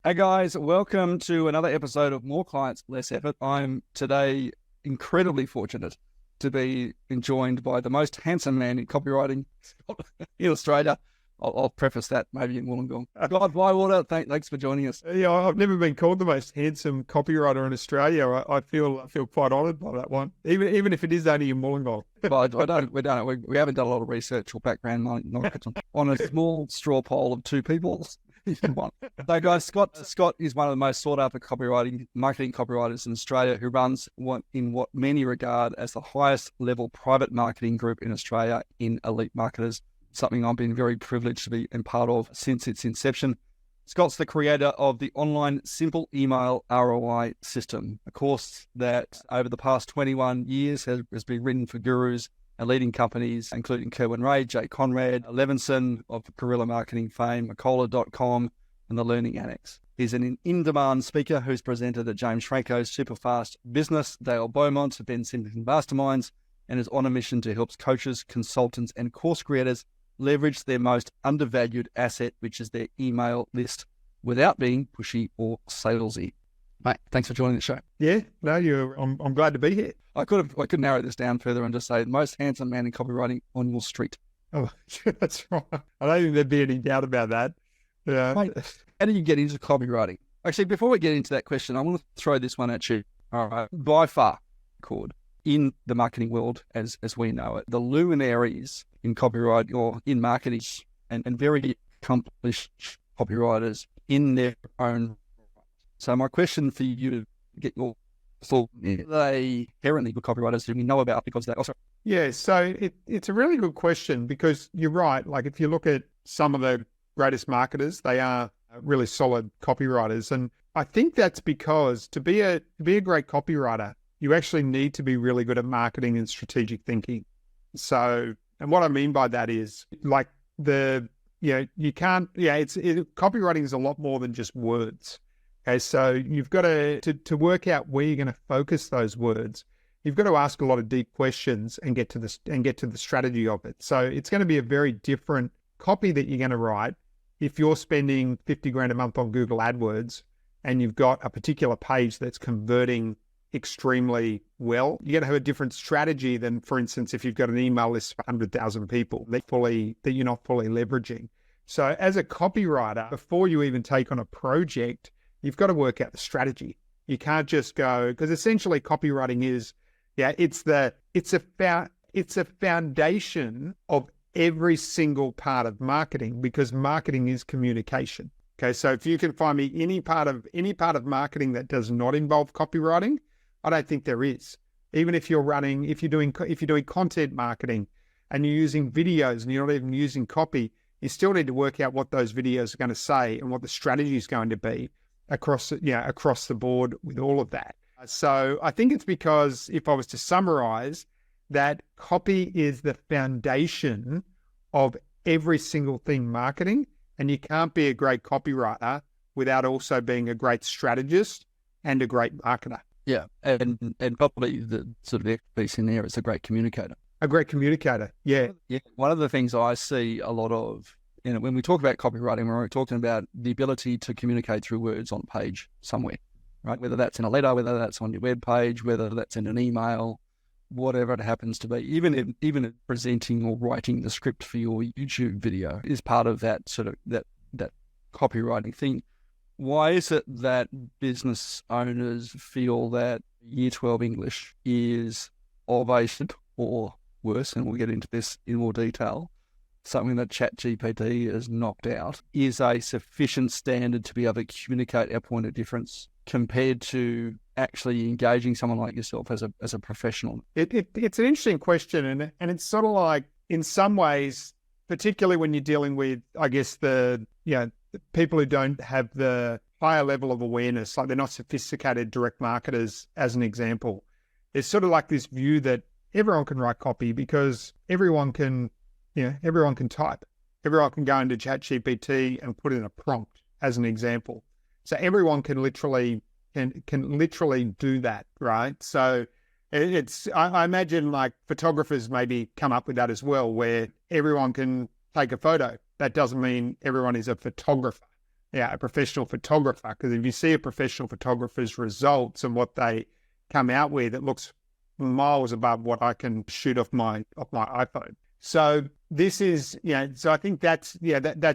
Hey guys, welcome to another episode of More Clients, Less Effort. I'm today incredibly fortunate to be joined by the most handsome man in copywriting in Australia. I'll preface that maybe in Wollongong. Scott Bywater, thanks for joining us. Yeah, I've never been called the most handsome copywriter in Australia. I feel quite honoured by that one, even if it is only in Wollongong. But we haven't done a lot of research or background knowledge on a small straw poll of two people. So guys, Scott is one of the most sought after marketing copywriters in Australia, who runs what many regard as the highest level private marketing group in Australia in Elite Marketers, something I've been very privileged to be a part of since its inception. Scott's the creator of the online simple email ROI system, a course that over the past 21 years has been written for gurus and leading companies, including Kerwin Rae, Jay Conrad, Levinson of guerrilla marketing fame, Macola.com, and the Learning Annex. He's an in-demand speaker who's presented at James Franco's Superfast Business, Dale Beaumont's Ben Simpson Masterminds, and is on a mission to help coaches, consultants, and course creators leverage their most undervalued asset, which is their email list, without being pushy or salesy. Mate, thanks for joining the show. Yeah, no, I'm glad to be here. I could narrow this down further and just say the most handsome man in copywriting on your street. Oh, that's right. I don't think there'd be any doubt about that. Yeah. Mate, how do you get into copywriting? Actually, before we get into that question, I want to throw this one at you. All right. By far, in the marketing world, as we know it, the luminaries in copyright or in marketing and very accomplished copywriters in their own. So my question for you to get your thought, are they inherently good copywriters who we know about because they're also... Yeah, so it's a really good question, because you're right. Like, if you look at some of the greatest marketers, they are really solid copywriters. And I think that's because to be a great copywriter, you actually need to be really good at marketing and strategic thinking. So, and what I mean by that is, like, copywriting is a lot more than just words. Okay, so you've got to work out where you're going to focus those words. You've got to ask a lot of deep questions and get to the strategy of it. So it's going to be a very different copy that you're going to write if you're spending 50 grand a month on Google AdWords and you've got a particular page that's converting extremely well. You're going to have a different strategy than, for instance, if you've got an email list of 100,000 people that you're not fully leveraging. So as a copywriter, before you even take on a project, you've got to work out the strategy. You can't just go, because essentially copywriting is, it's a foundation of every single part of marketing, because marketing is communication. Okay, so if you can find me any part of marketing that does not involve copywriting, I don't think there is. Even if you're doing content marketing and you're using videos and you're not even using copy, you still need to work out what those videos are going to say and what the strategy is going to be across the board with all of that. So I think it's because, if I was to summarize, that copy is the foundation of every single thing marketing, and you can't be a great copywriter without also being a great strategist and a great marketer. Yeah, and probably the sort of expertise in there is a great communicator. A great communicator, yeah. Yeah. One of the things I see a lot of, when we talk about copywriting, we're talking about the ability to communicate through words on a page somewhere, right? Whether that's in a letter, whether that's on your web page, whether that's in an email, whatever it happens to be. Even presenting or writing the script for your YouTube video is part of that sort of that copywriting thing. Why is it that business owners feel that Year 12 English is ovation, or worse, and we'll get into this in more detail, something that ChatGPT has knocked out, is a sufficient standard to be able to communicate our point of difference compared to actually engaging someone like yourself as a professional? It's an interesting question, and it's sort of like, in some ways, particularly when you're dealing with, I guess, the people who don't have the higher level of awareness, like they're not sophisticated direct marketers, as an example. It's sort of like this view that everyone can write copy because everyone can type. Everyone can go into ChatGPT and put in a prompt, as an example. So everyone can literally do that, right? So I imagine, like, photographers maybe come up with that as well, where everyone can take a photo. That doesn't mean everyone is a photographer. a professional photographer, because if you see a professional photographer's results and what they come out with, it looks miles above what I can shoot off my iPhone. So this is, so I think that's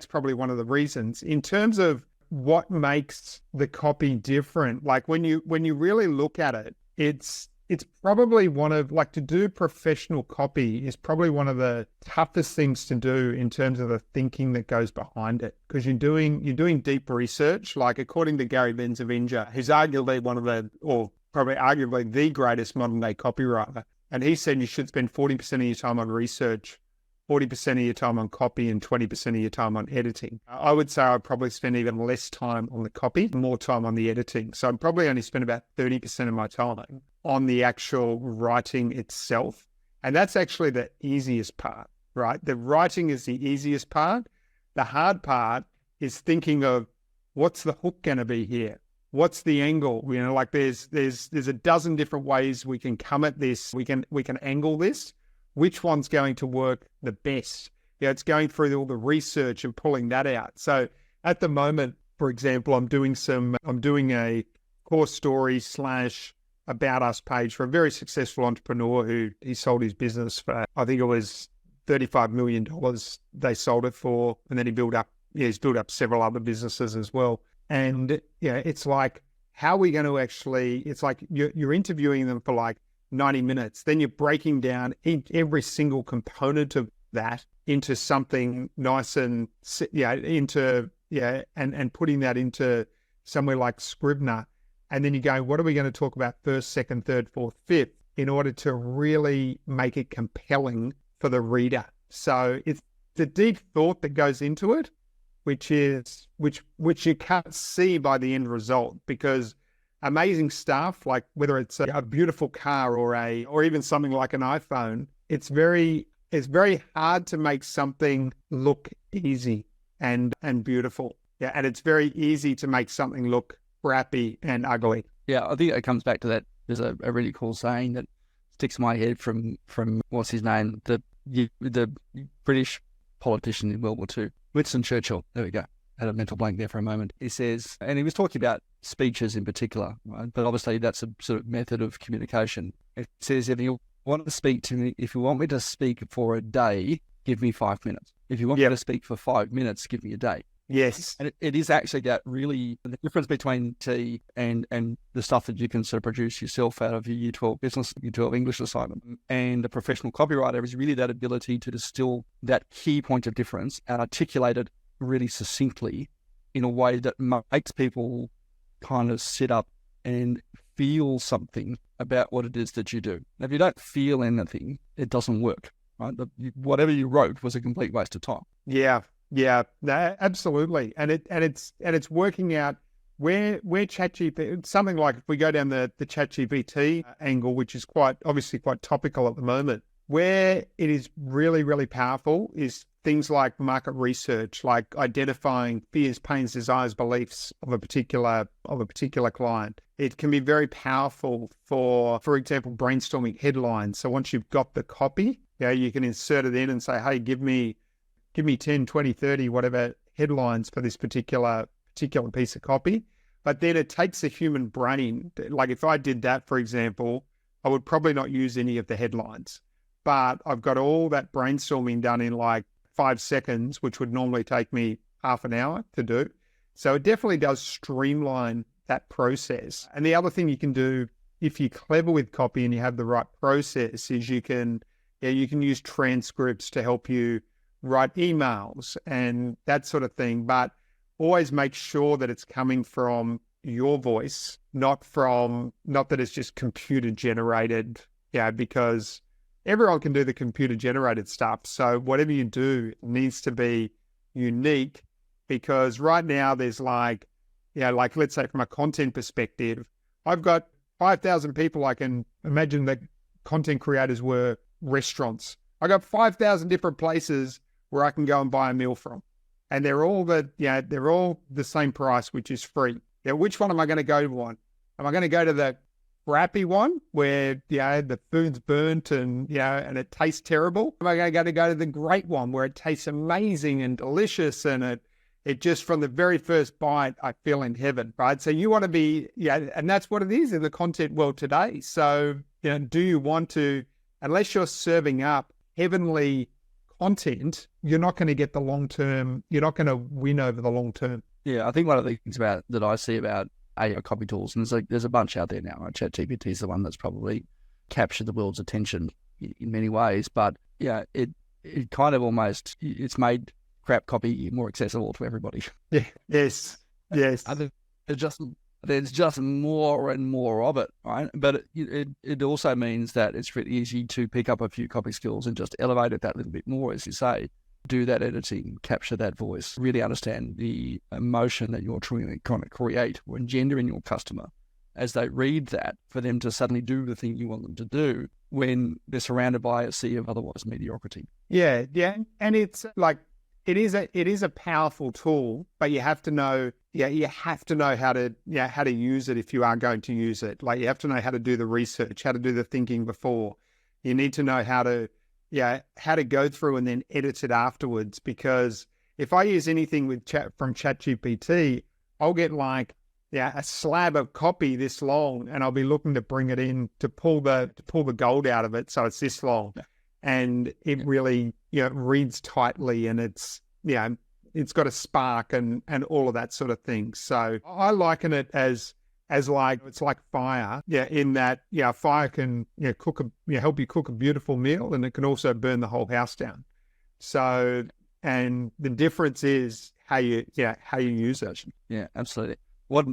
probably one of the reasons. In terms of what makes the copy different, like when you really look at it, it's probably one of, like, to do professional copy is probably one of the toughest things to do in terms of the thinking that goes behind it, because you're doing deep research. Like, according to Gary Benzavinja, who's arguably probably arguably the greatest modern day copywriter, and he said you should spend 40% of your time on research, 40% of your time on copy, and 20% of your time on editing. I would say I'd probably spend even less time on the copy, more time on the editing. So I'd probably only spend about 30% of my time on the actual writing itself. And that's actually the easiest part, right? The writing is the easiest part. The hard part is thinking of, what's the hook going to be here? What's the angle? Like there's a dozen different ways we can come at this. We can angle this. Which one's going to work the best? It's going through all the research and pulling that out. So at the moment, for example, I'm doing a core story / about us page for a very successful entrepreneur who he sold his business for, I think it was $35 million they sold it for. And then he's built up several other businesses as well. And it's like, how are we going to actually, it's like you're interviewing them for like 90 minutes. Then you're breaking down every single component of that into something nice and and putting that into somewhere like Scrivener. And then you go, what are we going to talk about first, second, third, fourth, fifth, in order to really make it compelling for the reader? So it's the deep thought that goes into it, which you can't see by the end result, because amazing stuff, like whether it's a beautiful car or even something like an iPhone, it's very hard to make something look easy and beautiful. Yeah, and it's very easy to make something look crappy and ugly. Yeah, I think it comes back to that. There's a really cool saying that sticks in my head from what's his name, the British politician in World War II, Winston Churchill. There we go. Had a mental blank there for a moment. He says, and he was talking about speeches in particular, right? But obviously that's a sort of method of communication. It says, if you want to speak to me, if you want me to speak for a day, give me 5 minutes. If you want me to speak for 5 minutes, give me a day. Yes. And it is actually that really, the difference between tea and the stuff that you can sort of produce yourself out of your Year 12 business, Year 12 English assignment, and a professional copywriter is really that ability to distill that key point of difference and articulate it really succinctly in a way that makes people kind of sit up and feel something about what it is that you do. And if you don't feel anything, it doesn't work, right? Whatever you wrote was a complete waste of time. Yeah, no, absolutely. And it's working out where ChatGPT, something like if we go down the ChatGPT angle, which is obviously quite topical at the moment, where it is really, really powerful is things like market research, like identifying fears, pains, desires, beliefs of a particular client. It can be very powerful for example, brainstorming headlines. So once you've got the copy, you can insert it in and say, hey, give me 10, 20, 30, whatever headlines for this particular piece of copy. But then it takes the human brain. Like if I did that, for example, I would probably not use any of the headlines. But I've got all that brainstorming done in like 5 seconds, which would normally take me half an hour to do. So it definitely does streamline that process. And the other thing you can do, if you're clever with copy and you have the right process, is you can use transcripts to help you write emails and that sort of thing. But always make sure that it's coming from your voice, not that it's just computer generated, because everyone can do the computer generated stuff. So whatever you do needs to be unique, because right now there's like let's say from a content perspective, I've got 5,000 people. I can imagine that content creators were restaurants. I got 5,000 different places where I can go and buy a meal from. And they're all the same price, which is free. Which one am I going to go on? Am I going to go to the crappy one where the food's burnt and it tastes terrible? Am I going to go to the great one where it tastes amazing and delicious and it just from the very first bite, I feel in heaven, right? So you want to be, and that's what it is in the content world today. So, do you want to, unless you're serving up heavenly content, you're not going to get the long term, you're not going to win over the long term. Yeah, I think one of the things that I see about AI copy tools, and there's a bunch out there now, right? ChatGPT is the one that's probably captured the world's attention in many ways, but yeah, it kind of almost, it's made crap copy more accessible to everybody. Yeah. Yes. There's just more and more of it, right? But it also means that it's really easy to pick up a few copy skills and just elevate it that little bit more, as you say. Do that editing, capture that voice, really understand the emotion that you're trying to create or engender in your customer as they read that, for them to suddenly do the thing you want them to do when they're surrounded by a sea of otherwise mediocrity. Yeah. And it's like, it is a powerful tool, but you have to know, you have to know how to use it if you are going to use it. Like, you have to know how to do the research, how to do the thinking before. You need to know how to go through and then edit it afterwards. Because if I use anything from ChatGPT, I'll get like a slab of copy this long, and I'll be looking to bring it in to pull the gold out of it, so it's this long. Yeah. And it really, reads tightly, and it's got a spark and all of that sort of thing. So I liken it as like, it's like fire. Yeah. In that, fire can, help you cook a beautiful meal, and it can also burn the whole house down. So, and the difference is how you use it. Yeah, absolutely. What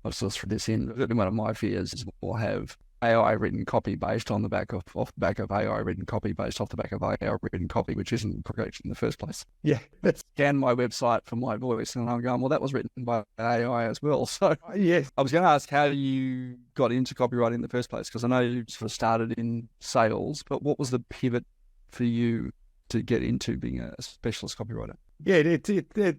I'll just throw this in. One of my fears is we'll have AI written copy based on the back of off the back of AI written copy based off the back of AI written copy, which isn't correct in the first place. Yeah. Scan my website for my voice, and I'm going, well, that was written by AI as well. So yes. I was going to ask how you got into copywriting in the first place, because I know you sort of started in sales, but what was the pivot for you to get into being a specialist copywriter? Yeah, it's an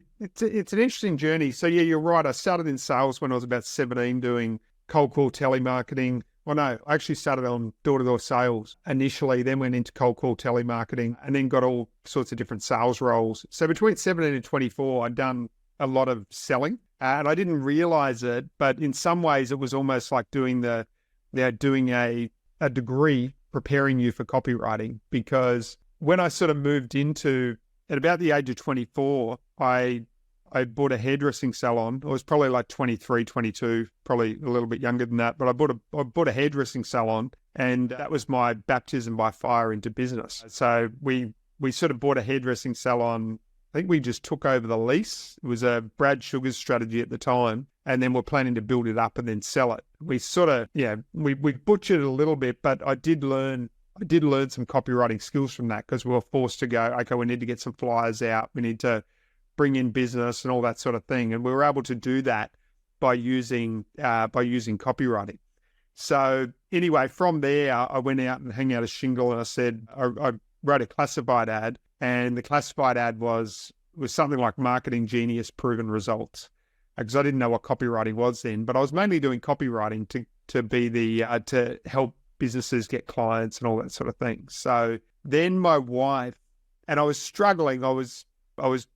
interesting journey. So yeah, you're right. I started in sales when I was about 17 doing cold call telemarketing. Well, no, I actually started on door-to-door sales initially, then went into cold call telemarketing, and then got all sorts of different sales roles. So between 17 and 24, I'd done a lot of selling, and I didn't realize it, but in some ways it was almost like doing a degree preparing you for copywriting. Because when I sort of moved into, at about the age of 24, I bought a hairdressing salon. I was probably like 23, 22, probably a little bit younger than that. But I bought a hairdressing salon, and that was my baptism by fire into business. So we sort of bought a hairdressing salon. I think we just took over the lease. It was a Brad Sugar's strategy at the time. And then we're planning to build it up and then sell it. We sort of, we butchered it a little bit, but I did learn some copywriting skills from that, because we were forced to go, okay, we need to get some flyers out. We need to bring in business and all that sort of thing. And we were able to do that by using copywriting. So anyway, from there, I went out and hung out a shingle, and I said, I wrote a classified ad, and the classified ad was something like marketing genius proven results, because I didn't know what copywriting was then, but I was mainly doing copywriting to help businesses get clients and all that sort of thing. So then my wife, and I was struggling, I was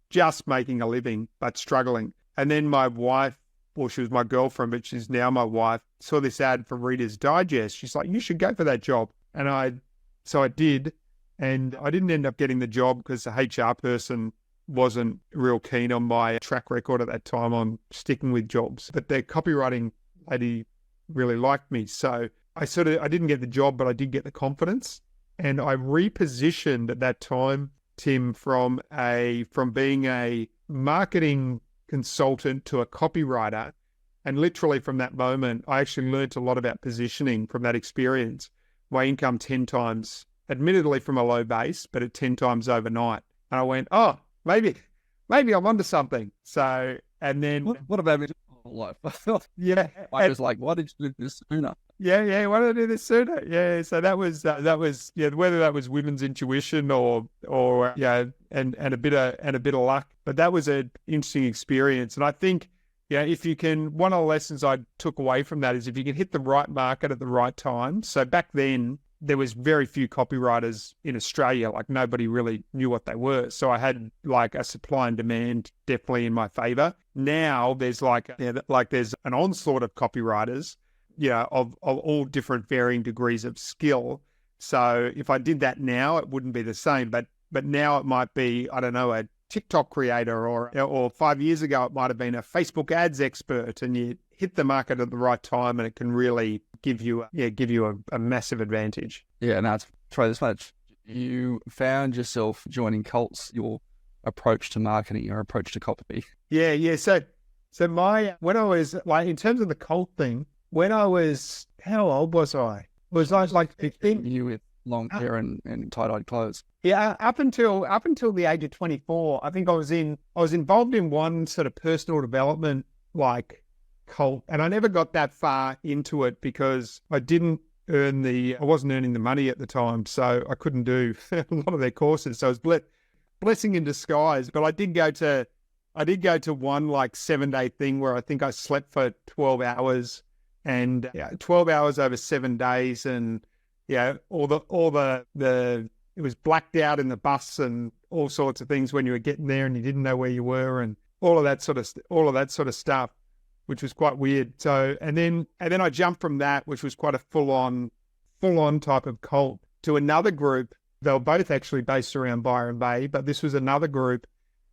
just making a living, but struggling. And then my wife, well, she was my girlfriend, but she's now my wife, saw this ad from Reader's Digest. She's like, you should go for that job. And so I did, and I didn't end up getting the job because the HR person wasn't real keen on my track record at that time on sticking with jobs. But the copywriting lady really liked me. So I didn't get the job, but I did get the confidence. And I repositioned at that time, Tim, from being a marketing consultant to a copywriter. And literally from that moment, I actually learned a lot about positioning from that experience. My income 10 times, admittedly from a low base, but at 10 times overnight. And I went, oh, maybe I'm onto something. So, and then... What about me? Life? Yeah. I was like, why did you do this sooner? Yeah. Why did I do this sooner? Yeah. So that was whether that was women's intuition or and a bit of luck, but that was an interesting experience. And I think, if you can, one of the lessons I took away from that is if you can hit the right market at the right time. So back then, there was very few copywriters in Australia. Like nobody really knew what they were. So I had like a supply and demand definitely in my favor. Now there's there's an onslaught of copywriters, of all different varying degrees of skill. So if I did that now, it wouldn't be the same. But now it might be, I don't know, a TikTok creator, or 5 years ago it might have been a Facebook ads expert, and you hit the market at the right time, and it can really give you a massive advantage. Yeah, no, it's try this much. You found yourself joining cults, your approach to marketing, your approach to copy. Yeah. So when I was like, in terms of the cult thing, when I was, how old was I? It was like 15. You with long hair and tie-dyed clothes. Yeah, up until the age of 24, I think I was involved in one sort of personal development like cult, and I never got that far into it because I wasn't earning the money at the time, so I couldn't do a lot of their courses. So it was blessing in disguise. But I did go to one like 7-day thing where I think I slept for 12 hours, and 12 hours over 7 days, and it was blacked out in the bus and all sorts of things when you were getting there and you didn't know where you were, and all of that sort of stuff, which was quite weird. So, and then I jumped from that, which was quite a full on type of cult, to another group. They were both actually based around Byron Bay, but this was another group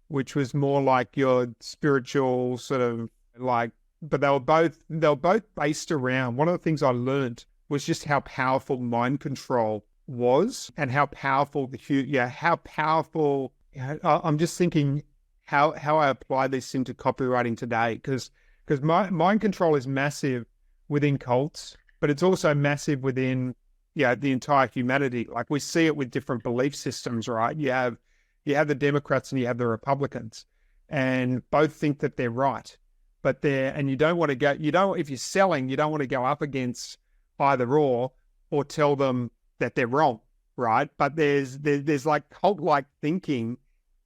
which was more like your spiritual sort of like, but they were both based around, one of the things I learned was just how powerful mind control was, and how powerful I'm just thinking how I apply this into copywriting today, because mind control is massive within cults, but it's also massive within the entire humanity. Like we see it with different belief systems, right? You have the Democrats and you have the Republicans, and both think that they're right, but you don't want to go, if you're selling, you don't want to go up against either or tell them that they're wrong, right? But there's like cult-like thinking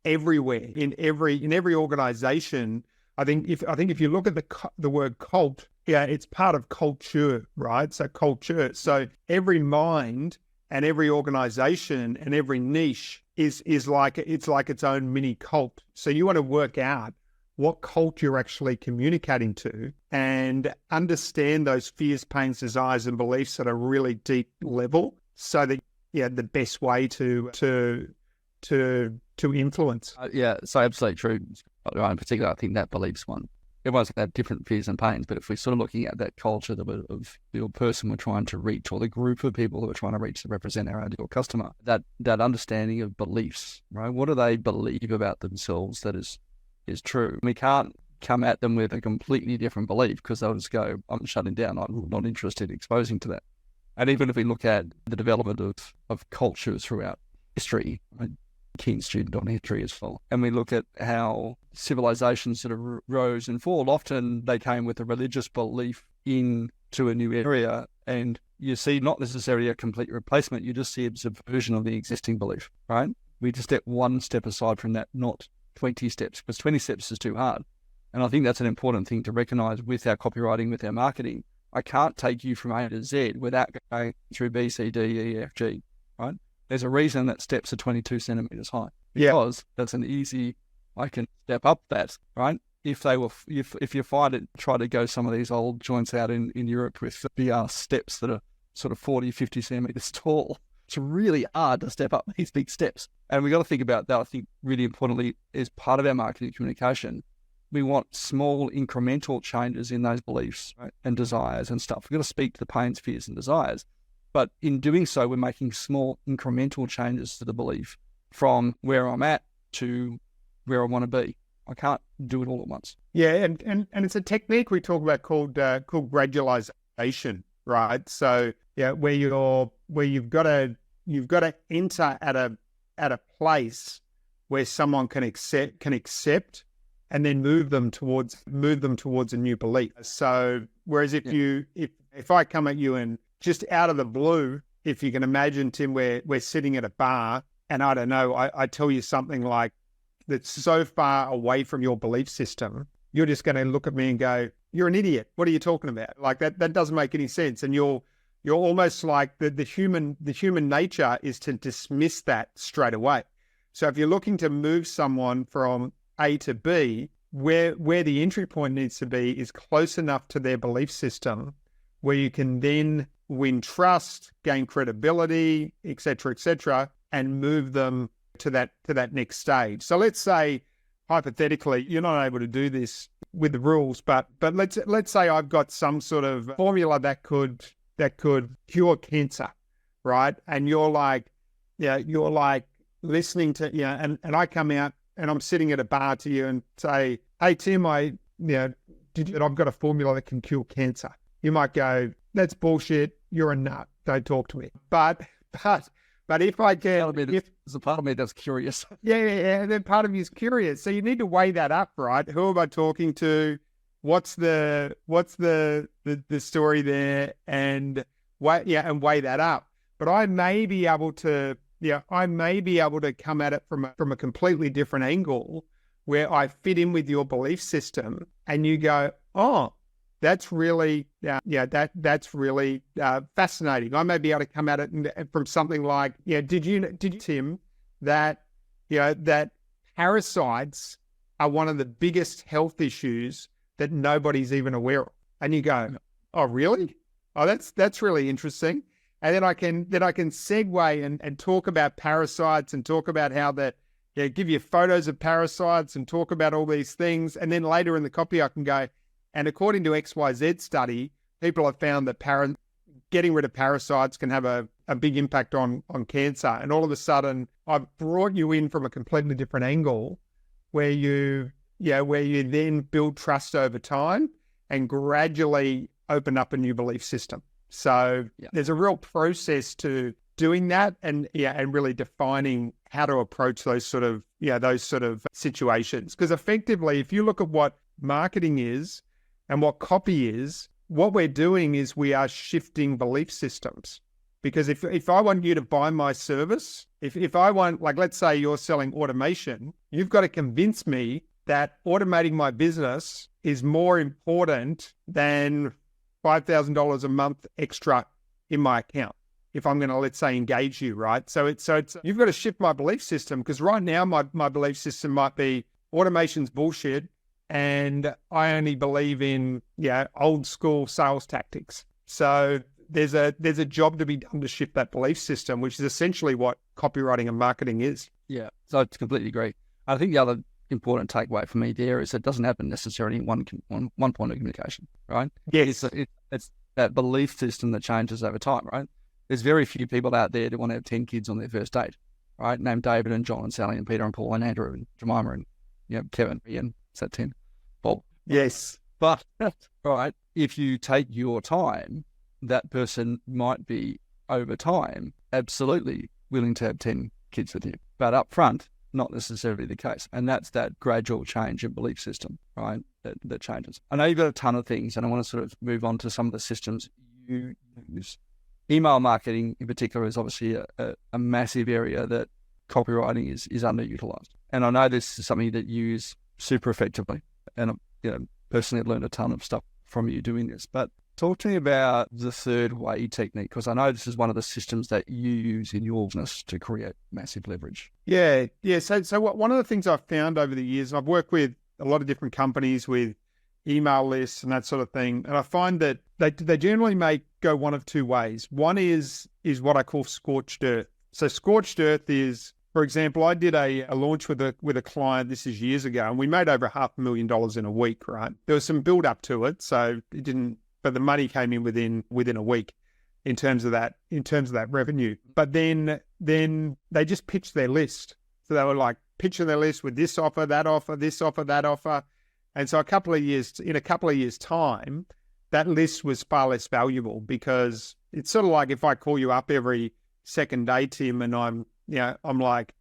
everywhere in every organization. I think if you look at the word cult, it's part of culture, right? So culture. So every mind and every organization and every niche is like its own mini cult. So you want to work out what cult you're actually communicating to and understand those fears, pains, desires, and beliefs at a really deep level, so that the best way to influence. So absolutely true. In particular, I think that beliefs one. Everyone's got different fears and pains, but if we're sort of looking at that culture of the person we're trying to reach, or the group of people that we're trying to reach to represent our ideal customer, that understanding of beliefs, right? What do they believe about themselves that is true? We can't come at them with a completely different belief, because they'll just go, I'm shutting down, I'm not interested in exposing to that. And even if we look at the development of cultures throughout history, I'm a keen student on history as well, and we look at how civilizations sort of rose and fall, often they came with a religious belief into a new area, and you see not necessarily a complete replacement, you just see a subversion of the existing belief, right? We just step one step aside from that, not 20 steps, because 20 steps is too hard. And I think that's an important thing to recognize with our copywriting, with our marketing. I can't take you from A to Z without going through B, C, D, E, F, G, right? There's a reason that steps are 22 centimeters high, because that's an easy, I can step up that, right? If you find it, try to go some of these old joints out in Europe with the steps that are sort of 40, 50 centimeters tall, it's really hard to step up these big steps. And we've got to think about that. I think really importantly, as part of our marketing communication, we want small incremental changes in those beliefs, right, and desires and stuff. We've got to speak to the pains, fears, and desires. But in doing so, we're making small incremental changes to the belief from where I'm at to where I want to be. I can't do it all at once. Yeah, and it's a technique we talk about called gradualization, right? So where you've got to enter at a place where someone can accept and then move them towards a new belief. So whereas if I come at you and just out of the blue, if you can imagine, Tim, we're sitting at a bar and I don't know, I tell you something like that's so far away from your belief system, you're just going to look at me and go, you're an idiot. What are you talking about? Like that doesn't make any sense. And you'll you're almost like the human nature is to dismiss that straight away. So if you're looking to move someone from A to B, where the entry point needs to be is close enough to their belief system where you can then win trust, gain credibility, et cetera, and move them to that next stage. So let's say, hypothetically, you're not able to do this with the rules, but let's say I've got some sort of formula that could cure cancer, right? And you're like listening to, and I come out and I'm sitting at a bar to you and say, hey, Tim, I've got a formula that can cure cancer. You might go, that's bullshit. You're a nut. Don't talk to me. But if I can, there's a part of me that's curious. Yeah. Then part of me is curious. So you need to weigh that up, right? Who am I talking to? What's the story there? And weigh that up. But I may be able to come at it from a completely different angle where I fit in with your belief system, and you go, oh, that's really, that's really fascinating. I may be able to come at it from something like, did you, Tim, that parasites are one of the biggest health issues that nobody's even aware of? And you go, oh, really? Oh, that's really interesting. And then I can segue and talk about parasites and talk about how give you photos of parasites and talk about all these things. And then later in the copy, I can go, and according to XYZ study, people have found that getting rid of parasites can have a big impact on cancer. And all of a sudden, I've brought you in from a completely different angle where you then build trust over time and gradually open up a new belief system. So there's a real process to doing that and really defining how to approach those sort of situations. Because effectively, if you look at what marketing is and what copy is, what we're doing is we are shifting belief systems. Because if I want you to buy my service, if I want, like, let's say you're selling automation, you've got to convince me that automating my business is more important than $5,000 a month extra in my account if I'm going to, let's say, engage you, right? So it's you've got to shift my belief system, because right now my belief system might be automation's bullshit and I only believe in old school sales tactics. So there's a job to be done to shift that belief system, which is essentially what copywriting and marketing is. Yeah, so I completely agree. I think the other important takeaway for me there is it doesn't happen necessarily in one point of communication, right? Yes. It's that belief system that changes over time, right? There's very few people out there that want to have 10 kids on their first date, right? Named David and John and Sally and Peter and Paul and Andrew and Jemima and Kevin, Ian, is that 10? Bob. Yes. But, right, if you take your time, that person might be, over time, absolutely willing to have 10 kids with you. But up front, not necessarily the case. And that's that gradual change in belief system, right, that changes. I know you've got a ton of things, and I want to sort of move on to some of the systems you use. Email marketing in particular is obviously a massive area that copywriting is underutilized. And I know this is something that you use super effectively. And I've personally learned a ton of stuff from you doing this. But talk to me about the third way technique, because I know this is one of the systems that you use in your business to create massive leverage. Yeah. So one of the things I've found over the years, and I've worked with a lot of different companies with email lists and that sort of thing, and I find that they generally may go one of two ways. One is what I call scorched earth. So scorched earth is, for example, I did a launch with a client, this is years ago, and we made over $500,000 in a week, right? There was some build up to it, so it didn't, but the money came in within a week in terms of that revenue. But then they just pitched their list. So they were like pitching their list with this offer, that offer, this offer, that offer. And so in a couple of years time, that list was far less valuable, because it's sort of like if I call you up every second day, Tim, and I'm like,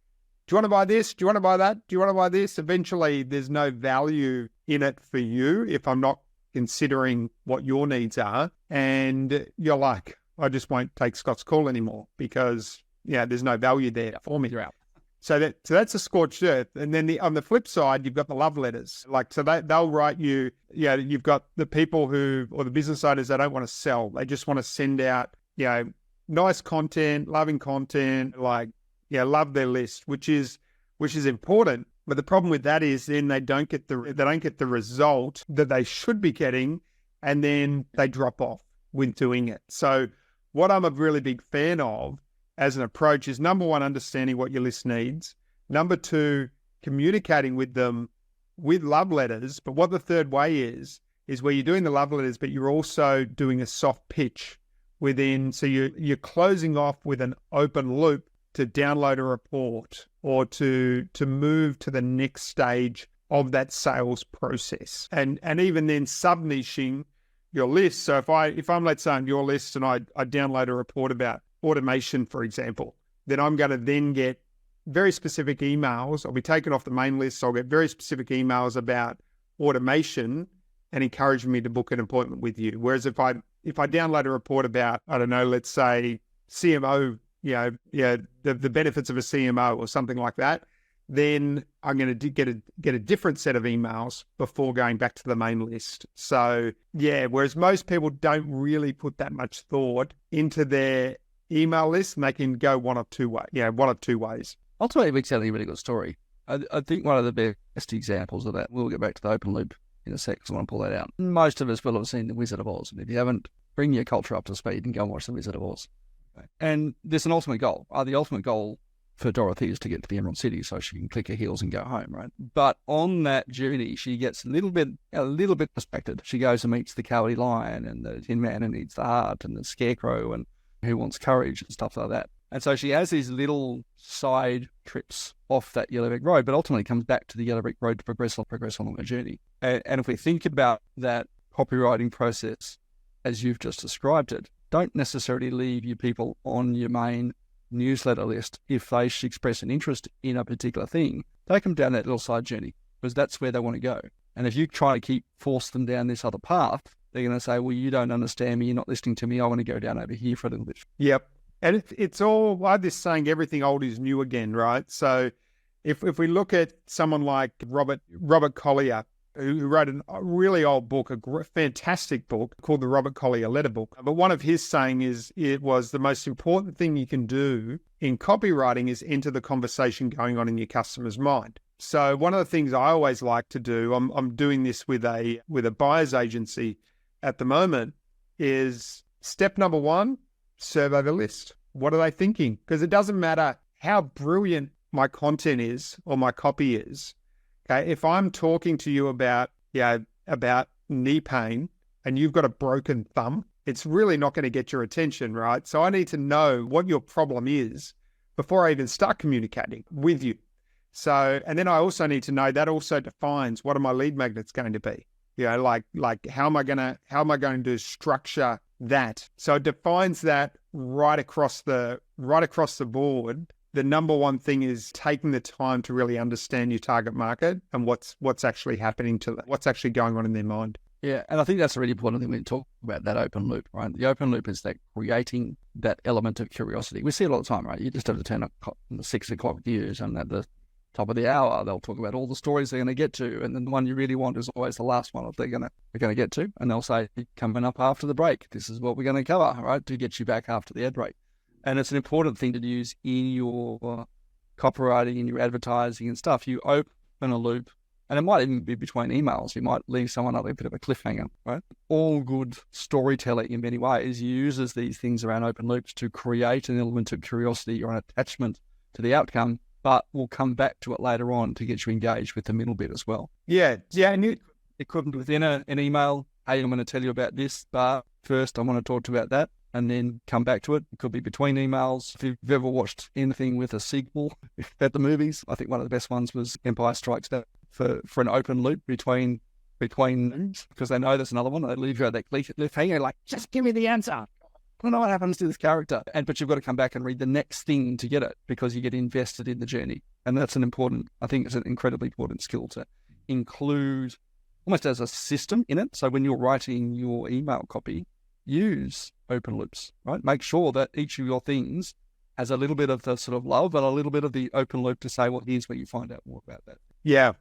do you want to buy this? Do you want to buy that? Do you want to buy this? Eventually there's no value in it for you if I'm not considering what your needs are. And you're like, I just won't take Scott's call anymore, because there's no value there for me. So that's a scorched earth. And then on the flip side, you've got the love letters. Like, so they'll write you, you've got the people or the business owners that don't want to sell. They just want to send out nice content, loving content, like, love their list, which is important. But the problem with that is then they don't get the result that they should be getting, and then they drop off with doing it. So what I'm a really big fan of as an approach is, number one, understanding what your list needs. Number two, communicating with them with love letters. But what the third way is where you're doing the love letters, but you're also doing a soft pitch within. So you're closing off with an open loop to download a report or to move to the next stage of that sales process. And even then sub-niching your list. So if I'm, let's say, on your list and I download a report about automation, for example, then I'm going to then get very specific emails. I'll be taken off the main list. So I'll get very specific emails about automation and encouraging me to book an appointment with you. Whereas if I download a report about, I don't know, let's say CMO, the benefits of a CMO or something like that, then I'm going to get a different set of emails before going back to the main list. So whereas most people don't really put that much thought into their email list, and they can go one of two ways. Ultimately, Vic's telling a really good story. I think one of the best examples of that, we'll get back to the open loop in a sec because I want to pull that out. Most of us will have seen The Wizard of Oz, and if you haven't, bring your culture up to speed and go and watch The Wizard of Oz. And there's an ultimate goal. The ultimate goal for Dorothy is to get to the Emerald City so she can click her heels and go home, right? But on that journey, she gets a little bit distracted. She goes and meets the Cowardly Lion and the Tin Man who needs the heart and the Scarecrow and who wants courage and stuff like that. And so she has these little side trips off that yellow brick road, but ultimately comes back to the yellow brick road to progress along the journey. And if we think about that copywriting process as you've just described it, don't necessarily leave your people on your main newsletter list. If they express an interest in a particular thing, take them down that little side journey because that's where they want to go. And if you try to force them down this other path, they're going to say, well, you don't understand me. You're not listening to me. I want to go down over here for a little bit. Yep. And it's all like this saying, everything old is new again, right? So if we look at someone like Robert Collier, who wrote a really old book, a fantastic book called The Robert Collier Letter Book. But one of his saying was the most important thing you can do in copywriting is enter the conversation going on in your customer's mind. So one of the things I always like to do, I'm doing this with a buyer's agency at the moment, is step number one, survey the list. What are they thinking? Because it doesn't matter how brilliant my content is or my copy is. Okay, if I'm talking to you about knee pain and you've got a broken thumb, it's really not going to get your attention, right? So I need to know what your problem is before I even start communicating with you. So, and then I also need to know that also defines what are my lead magnets going to be. Like how am I going to structure that? So it defines that right across the board. The number one thing is taking the time to really understand your target market and what's actually happening to them, what's actually going on in their mind. Yeah, and I think that's a really important thing when we talk about that open loop, right? The open loop is that creating that element of curiosity. We see it all the time, right? You just have to turn up the 6 o'clock news, and at the top of the hour, they'll talk about all the stories they're going to get to, and then the one you really want is always the last one they're going to get to, and they'll say, coming up after the break, this is what we're going to cover, right, to get you back after the ad break. And it's an important thing to use in your copywriting, in your advertising and stuff. You open a loop, and it might even be between emails. You might leave someone up a bit of a cliffhanger, right? All good storytelling in many ways uses these things around open loops to create an element of curiosity or an attachment to the outcome, but we'll come back to it later on to get you engaged with the middle bit as well. Yeah. And it could be within an email, hey, I'm going to tell you about this, but first I want to talk to you about that, and then come back to it. It could be between emails. If you've ever watched anything with a sequel at the movies, I think one of the best ones was Empire Strikes Back for an open loop between news, because they know there's another one. They leave you at that cliffhanger, like, just give me the answer. I don't know what happens to this character. But you've got to come back and read the next thing to get it, because you get invested in the journey. And that's I think it's an incredibly important skill to include almost as a system in it. So when you're writing your email copy, use open loops, right? Make sure that each of your things has a little bit of the sort of love and a little bit of the open loop to say, well, here's where you find out more about that. Yeah,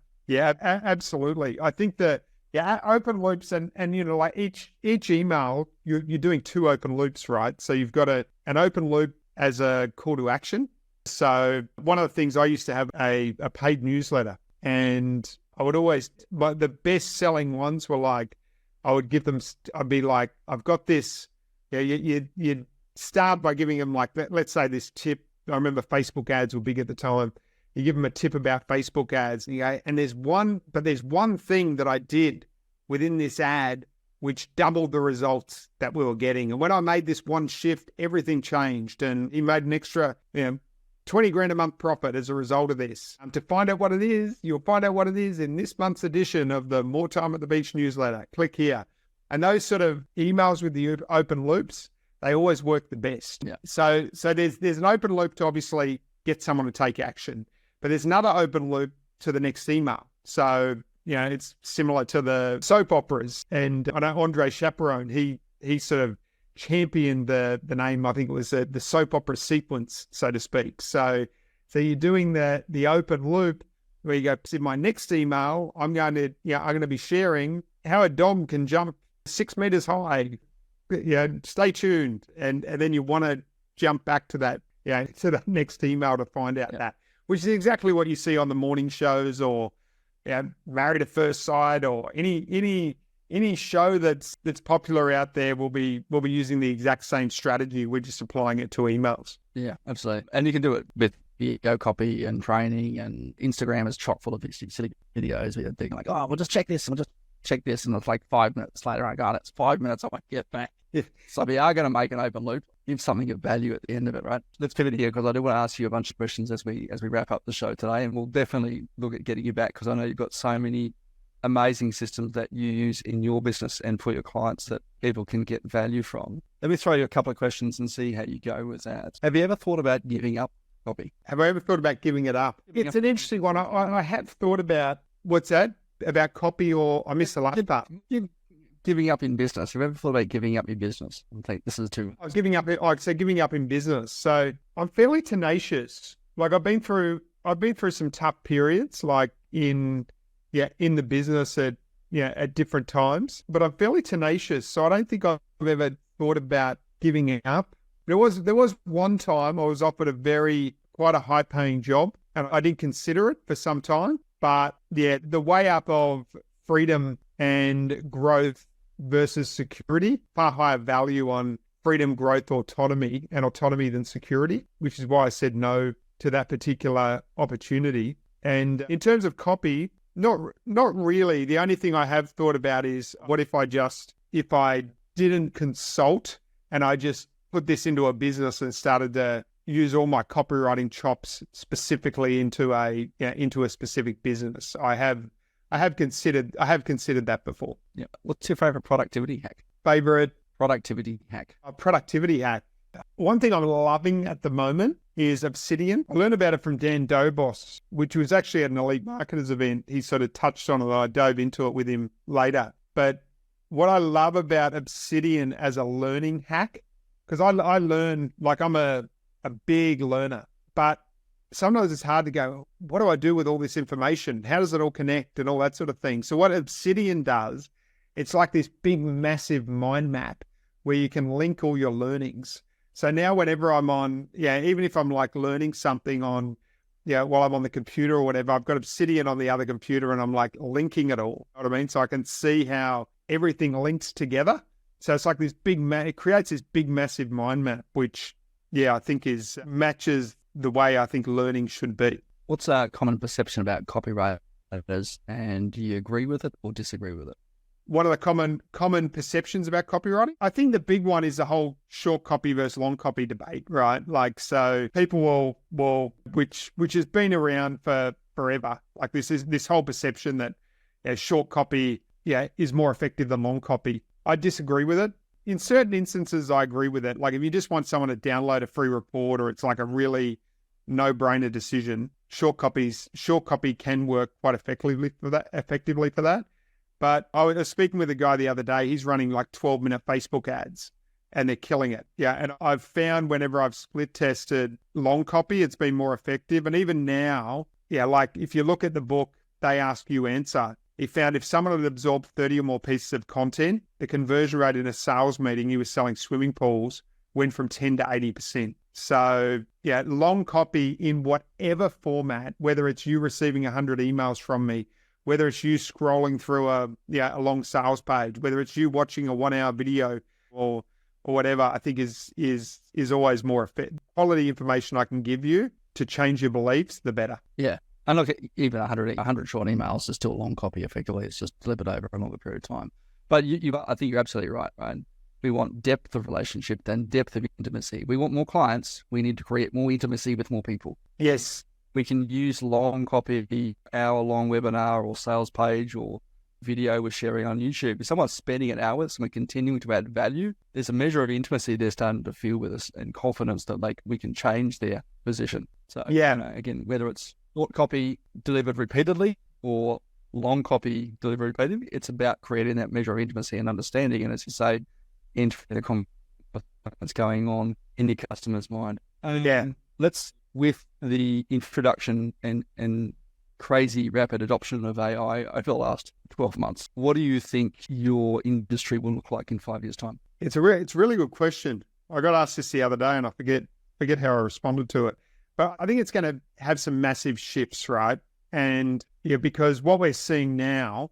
absolutely. I think that Yeah, open loops, and like each email, you're doing 2 open loops, right? So you've got an open loop as a call to action. So one of the things, I used to have a paid newsletter, and I would always, but the best selling ones were like, I'd be like, I've got this. Yeah, you'd start by giving them like, let's say this tip. I remember Facebook ads were big at the time. You give them a tip about Facebook ads, and you go, and there's one thing that I did within this ad which doubled the results that we were getting. And when I made this one shift, everything changed, and he made an extra, 20 grand a month profit as a result of this. To find out what it is, you'll find out what it is in this month's edition of the More Time at the Beach newsletter. Click here. And those sort of emails with the open loops, they always work the best. Yeah. So there's an open loop to obviously get someone to take action, but there's another open loop to the next email. So, it's similar to the soap operas. And I know Andre Chaperon, he sort of championed the name, I think it was the soap opera sequence, so to speak. So you're doing the open loop where you go, in my next email, I'm going to be sharing how a dog can jump 6 meters high. Stay tuned. And then you want to jump back to that, to the next email to find out that, which is exactly what you see on the morning shows, or Married at First Sight, or any show that's popular out there will be using the exact same strategy. We're just applying it to emails. Yeah, absolutely. And you can do it with video copy and training, and Instagram is chock full of these silly videos where you're thinking like, oh, we'll just check this, and we'll just check this, and it's like 5 minutes later, I got it. It's 5 minutes, I might get back. Yeah. So we are going to make an open loop, give something of value at the end of it, right? Let's pivot here, because I do want to ask you a bunch of questions as we wrap up the show today, and we'll definitely look at getting you back, because I know you've got so many amazing systems that you use in your business and for your clients that people can get value from. Let me throw you a couple of questions and see how you go with that. Have you ever thought about giving up copy? Have I ever thought about giving it up? It's an interesting one. I have thought about, what's that? About copy, or I missed the last part. Giving up in business. Have you ever thought about giving up your business? I think this is too. I was giving up in business. So I'm fairly tenacious. Like I've been through some tough periods, like in the business at different times, but I'm fairly tenacious. So I don't think I've ever thought about giving it up. There was one time I was offered quite a high paying job, and I did consider it for some time. But the way up of freedom and growth versus security, far higher value on freedom, growth, autonomy than security, which is why I said no to that particular opportunity. And in terms of copy, not really. The only thing I have thought about is, what if I didn't consult and I just put this into a business and started to use all my copywriting chops specifically into a specific business. I have considered that before. Yeah. What's your favorite productivity hack? Favorite productivity hack? A productivity hack. One thing I'm loving at the moment is Obsidian. I learned about it from Dan Dobos, which was actually at an Elite Marketers event. He sort of touched on it, and I dove into it with him later. But what I love about Obsidian as a learning hack, because I learn, like I'm a big learner, but sometimes it's hard to go, what do I do with all this information? How does it all connect and all that sort of thing? So what Obsidian does, it's like this big, massive mind map where you can link all your learnings. So now whenever I'm on, even if I'm like learning something on, while I'm on the computer or whatever, I've got Obsidian on the other computer and I'm like linking it all. You know what I mean? So I can see how everything links together. So it's like this it creates this big, massive mind map, which I think matches the way I think learning should be. What's a common perception about copywriters, and do you agree with it or disagree with it? One of the common perceptions about copywriting, I think the big one is the whole short copy versus long copy debate, right? Like, so people will which has been around for forever. Like this whole perception that short copy is more effective than long copy. I disagree with it. In certain instances, I agree with it. Like if you just want someone to download a free report, or it's like a really no-brainer decision, short copy can work quite effectively for that. But I was speaking with a guy the other day. He's running like 12-minute Facebook ads, and they're killing it. Yeah, and I've found whenever I've split tested long copy, it's been more effective. And even now, like if you look at the book, They Ask You Answer, he found if someone had absorbed 30 or more pieces of content, the conversion rate in a sales meeting, he was selling swimming pools, went from 10 to 80%. So yeah, long copy in whatever format, whether it's you receiving 100 emails from me, whether it's you scrolling through a long sales page, whether it's you watching a 1 hour video or whatever, I think is always more effective. Quality information I can give you to change your beliefs, the better. Yeah. And look, even 100 short emails is still long copy effectively. It's just delivered over a longer period of time. But I think you're absolutely right, right? We want depth of relationship, then depth of intimacy. We want more clients. We need to create more intimacy with more people. Yes. We can use long copy, hour-long webinar or sales page or video we're sharing on YouTube. If someone's spending an hour and we're continuing to add value, there's a measure of intimacy they're starting to feel with us and confidence that we can change their position. So yeah, again, whether it's short copy delivered repeatedly or long copy delivered repeatedly, it's about creating that measure of intimacy and understanding. And as you say, entering the conversations going on in the customer's mind. Let's, with the introduction and crazy rapid adoption of AI over the last 12 months, what do you think your industry will look like in 5 years' time? It's a really good question. I got asked this the other day and I forget how I responded to it. But I think it's going to have some massive shifts, right? And because what we're seeing now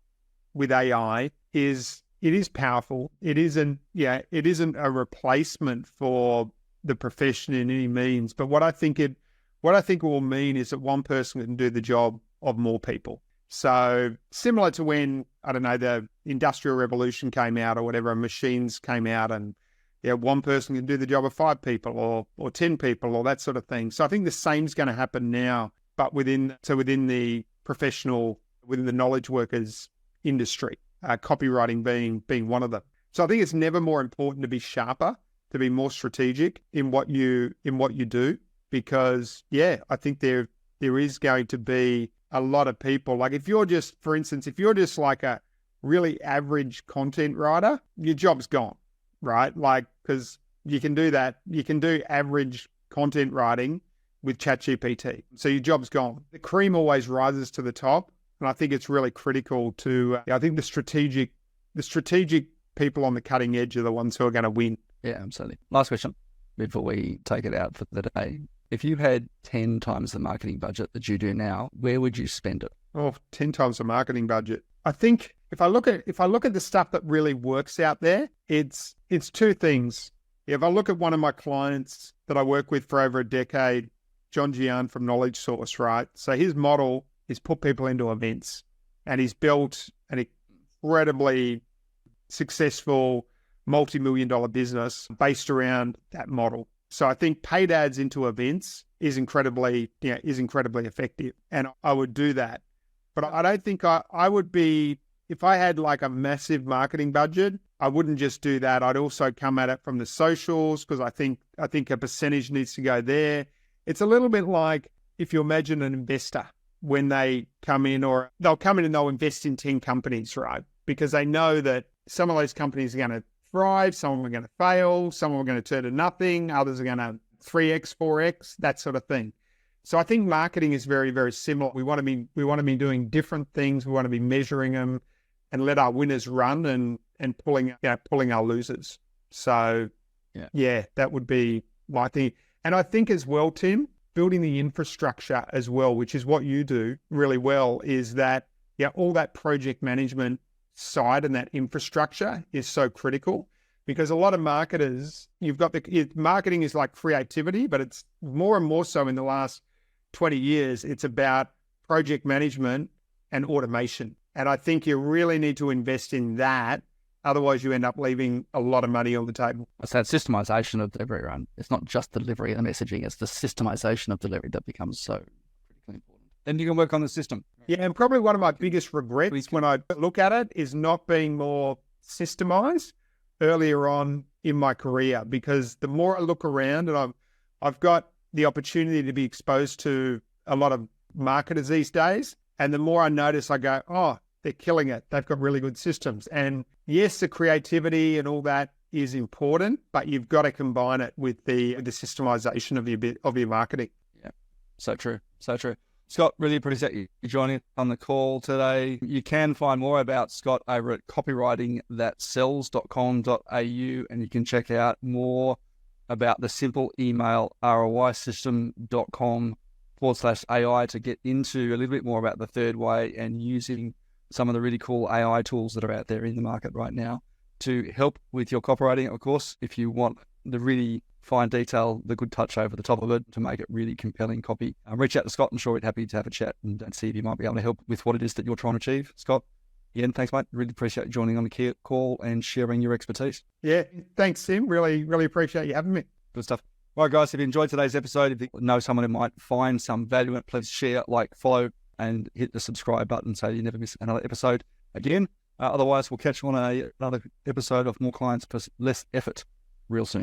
with AI is it is powerful. It isn't a replacement for the profession in any means. But what I think it will mean is that one person can do the job of more people. So similar to when, I don't know, the Industrial Revolution came out or whatever, and machines came out and one person can do the job of 5 people or 10 people or that sort of thing. So I think the same is going to happen now, but within the professional, within the knowledge workers industry, copywriting being one of them. So I think it's never more important to be sharper, to be more strategic in what you do, because I think there is going to be a lot of people. Like if you're just, for instance, like a really average content writer, your job's gone, right? Like, because you can do that. You can do average content writing with ChatGPT. So your job's gone. The cream always rises to the top. And I think it's really critical to, I think the strategic people on the cutting edge are the ones who are going to win. Yeah, absolutely. Last question before we take it out for the day. If you had 10 times the marketing budget that you do now, where would you spend it? Oh, 10 times the marketing budget. I think if I look at the stuff that really works out there, it's 2 things. If I look at one of my clients that I work with for over a decade, John Gian from Knowledge Source, right? So his model is put people into events, and he's built an incredibly successful multi-million-dollar business based around that model. So I think paid ads into events is incredibly effective, and I would do that. But I don't think I would be, if I had like a massive marketing budget, I wouldn't just do that. I'd also come at it from the socials, because I think a percentage needs to go there. It's a little bit like if you imagine an investor when they come in, or they'll come in and they'll invest in 10 companies, right? Because they know that some of those companies are going to thrive, some of them are going to fail, some of them are going to turn to nothing, others are going to 3x, 4x, that sort of thing. So I think marketing is very, very similar. We want to be doing different things. We want to be measuring them and let our winners run and pulling our losers. So that would be my thing. And I think as well, Tim, building the infrastructure as well, which is what you do really well, is that all that project management side and that infrastructure is so critical, because a lot of marketers, marketing is like creativity, but it's more and more so in the last 20 years, it's about project management and automation. And I think you really need to invest in that. Otherwise, you end up leaving a lot of money on the table. So that systemization of delivery, right? It's not just delivery and messaging, it's the systemization of delivery that becomes so critically important. Then you can work on the system. Yeah, and probably one of my biggest regrets when I look at it is not being more systemized earlier on in my career, because the more I look around, and I've got the opportunity to be exposed to a lot of marketers these days, and the more I notice, I go, oh, they're killing it. They've got really good systems. And yes, the creativity and all that is important, but you've got to combine it with the systemization of your marketing. Yeah, so true, so true. Scott, really appreciate you joining us on the call today. You can find more about Scott over at copywritingthatsells.com.au, and you can check out more about the simple email ROI system.com/AI to get into a little bit more about the third way and using some of the really cool AI tools that are out there in the market right now to help with your copywriting. Of course, if you want the really fine detail, the good touch over the top of it to make it really compelling copy, reach out to Scott. I'm sure he'd happy to have a chat and see if he might be able to help with what it is that you're trying to achieve. Scott, again, thanks, mate. Really appreciate you joining on the call and sharing your expertise. Yeah, thanks, Sim. Really appreciate you having me. Good stuff. All right, guys, if you enjoyed today's episode, if you know someone who might find some value in it, please share, like, follow, and hit the subscribe button so you never miss another episode again. Otherwise, we'll catch you on another episode of More Clients for Less Effort real soon.